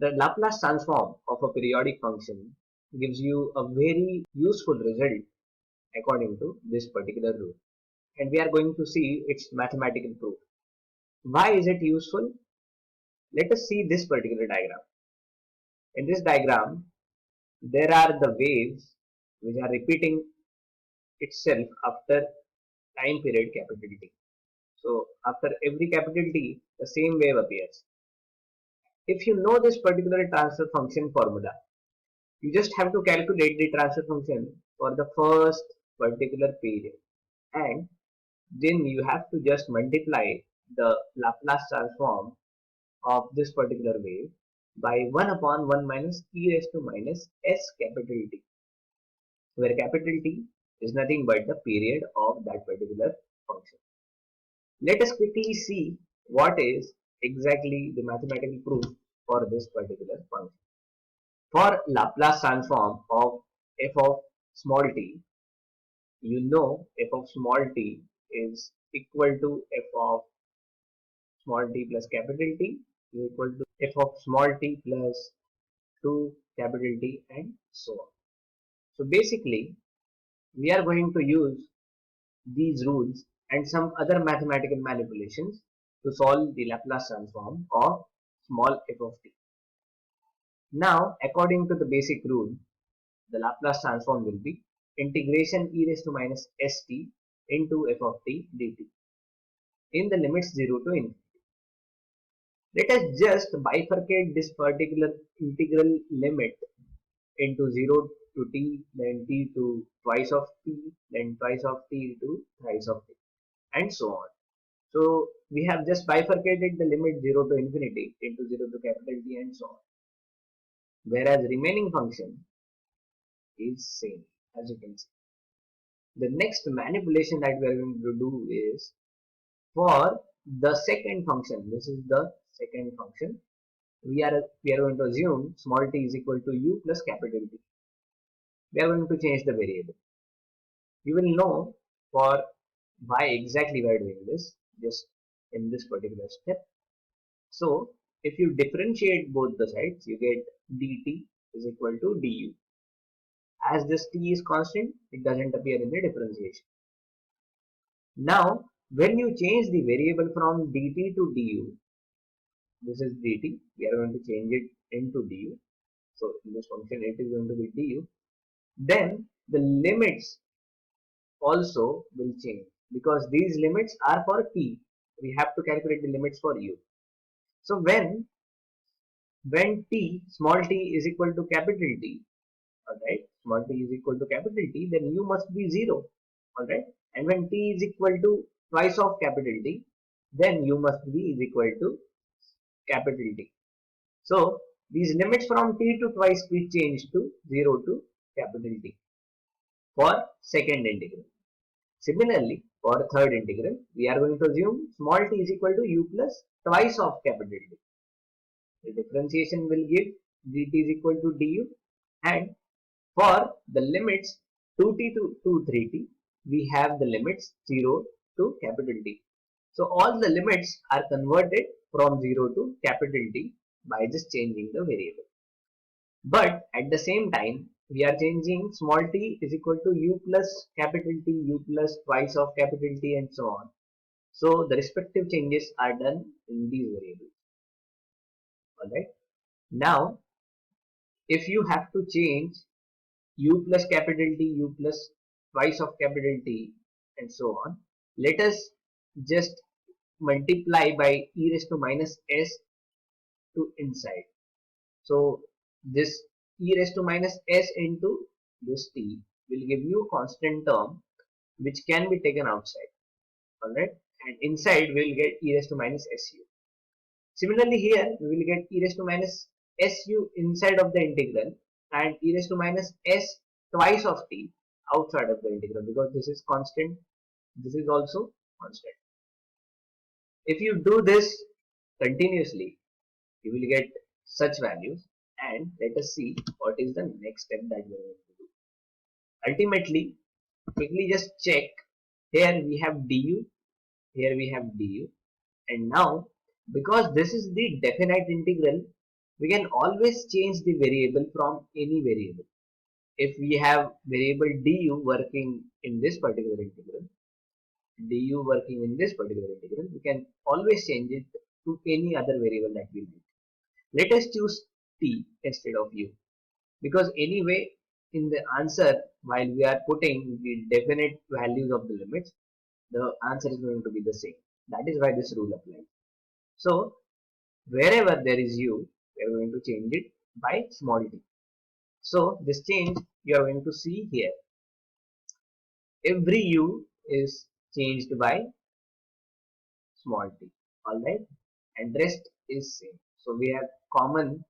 The Laplace transform of a periodic function gives you a very useful result according to this particular rule. And we are going to see its mathematical proof. Why is it useful? Let us see this particular diagram. In this diagram, there are the waves which are repeating itself after time period capital T. So after every capital T, the same wave appears. If you know this particular transfer function formula, you just have to calculate the transfer function for the first particular period, and then you have to just multiply the Laplace transform of this particular wave by 1 upon 1 minus e raised to minus s capital T, where capital T is nothing but the period of that particular function. Let us quickly see what is exactly the mathematical proof for this particular function. For Laplace transform of f of small t, you know f of small t is equal to f of small t plus capital T is equal to f of small t plus 2 capital T and so on. So basically, we are going to use these rules and some other mathematical manipulations to solve the Laplace transform of small f of t. Now, according to the basic rule, the Laplace transform will be integration e raised to minus st into f of t dt in the limits 0 to infinity. Let us just bifurcate this particular integral limit into 0 to t, then t to twice of t, then twice of t to thrice of t, and so on. So we have just bifurcated the limit 0 to infinity into 0 to capital T and so on. Whereas remaining function is same, as you can see. The next manipulation that we are going to do is for the second function. This is the second function. We are going to assume small t is equal to u plus capital T. We are going to change the variable. You will know for why exactly we are doing this just in this particular step. So if you differentiate both the sides, you get dt is equal to du. As this t is constant, it doesn't appear in the differentiation. Now when you change the variable from dt to du, this is dt, we are going to change it into du. So in this function it is going to be du. Then the limits also will change because these limits are for t. We have to calculate the limits for u. So when t small t is equal to capital T, alright, small t is equal to capital T, then u must be 0, alright, and when t is equal to twice of capital T, then u must be is equal to capital T. So these limits from t to twice we change to 0 to capital T for second integral. Similarly, for third integral, we are going to assume small t is equal to u plus twice of capital T. The differentiation will give dt is equal to du, and for the limits 2t to 3t, we have the limits 0 to capital T. So all the limits are converted from 0 to capital T by just changing the variable. But at the same time, we are changing small t is equal to u plus capital T, u plus twice of capital T and so on. So the respective changes are done in these variables. Alright. Now, if you have to change u plus capital T, u plus twice of capital T and so on, let us just multiply by e raised to minus s to inside. So this e raised to minus s into this t will give you a constant term which can be taken outside. Alright, and inside we will get e raised to minus su. Similarly here we will get e raised to minus su inside of the integral and e raised to minus s twice of t outside of the integral, because this is constant, this is also constant. If you do this continuously, you will get such values, and let us see what is the next step that we are going to do. Ultimately, quickly just check, here we have du, here we have du, and now because this is the definite integral, we can always change the variable from any variable. If we have variable du working in this particular integral, we can always change it to any other variable that we like. Let us choose t instead of u, because anyway in the answer, while we are putting the definite values of the limits, the answer is going to be the same. That is why this rule applies. So wherever there is u, we are going to change it by small t. So this change you are going to see here. Every u is changed by small t. Alright, and rest is same. So we have common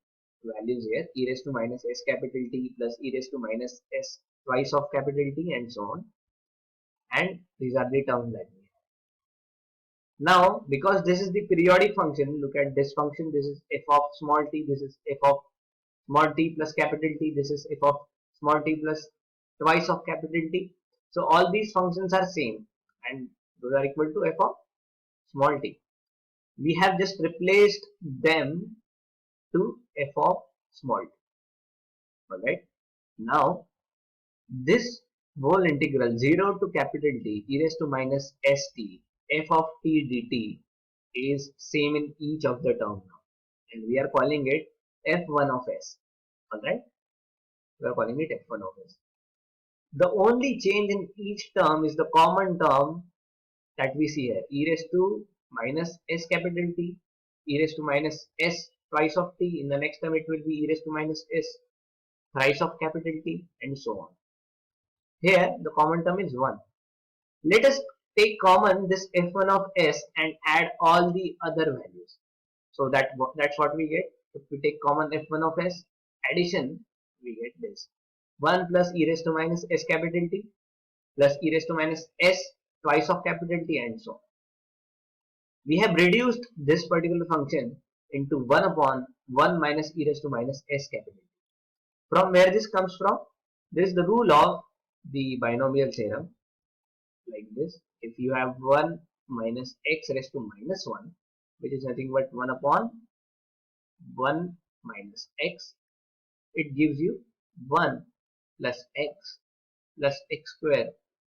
values here, e raised to minus s capital T plus e raised to minus s twice of capital T and so on. And these are the terms that we have. Now, because this is the periodic function, look at this function. This is f of small t. This is f of small t plus capital T. This is f of small t plus twice of capital T. So all these functions are same, and those are equal to f of small t. We have just replaced them to f of small t. Alright. Now, this whole integral 0 to capital T e raised to minus st f of t dt is same in each of the term now, and we are calling it f1 of s. Alright, we are calling it f1 of s. The only change in each term is the common term that we see here, e raised to minus s capital T, e raised to minus s twice of t. In the next term it will be e raised to minus s thrice of capital T, and so on. Here the common term is 1. Let us take common this f1 of s and add all the other values. So that's what we get. If we take common f1 of s, addition, we get this 1 plus e raised to minus s capital T plus e raised to minus s twice of capital T, and so on. We have reduced this particular function into 1 upon 1 minus e raised to minus s capital T. From where this comes from? This is the rule of the binomial theorem, like this. If you have 1 minus x raised to minus 1, which is nothing but 1 upon 1 minus x, it gives you 1 plus x square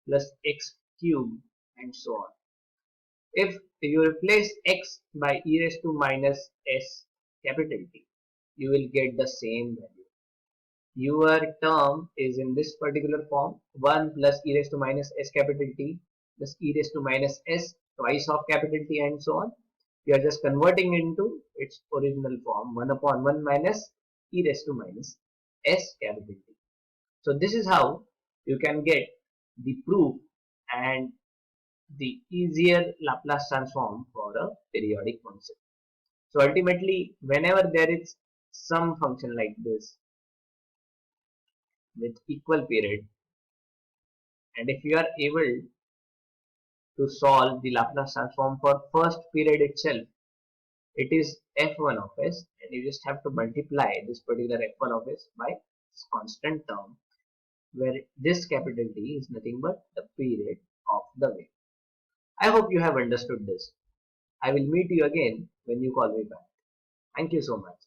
plus x cube, and so on. If you replace x by e raised to minus s capital T, you will get the same value. Your term is in this particular form, 1 plus e raised to minus s capital T plus e raised to minus s twice of capital T, and so on. We are just converting into its original form, 1 upon 1 minus e raised to minus s capital T. So this is how you can get the proof and the easier Laplace transform for a periodic function. So ultimately, whenever there is some function like this with equal period, and if you are able to solve the Laplace transform for first period itself, it is f1 of s, and you just have to multiply this particular f1 of s by this constant term, where this capital T is nothing but the period of the wave. I hope you have understood this. I will meet you again when you call me back. Thank you so much.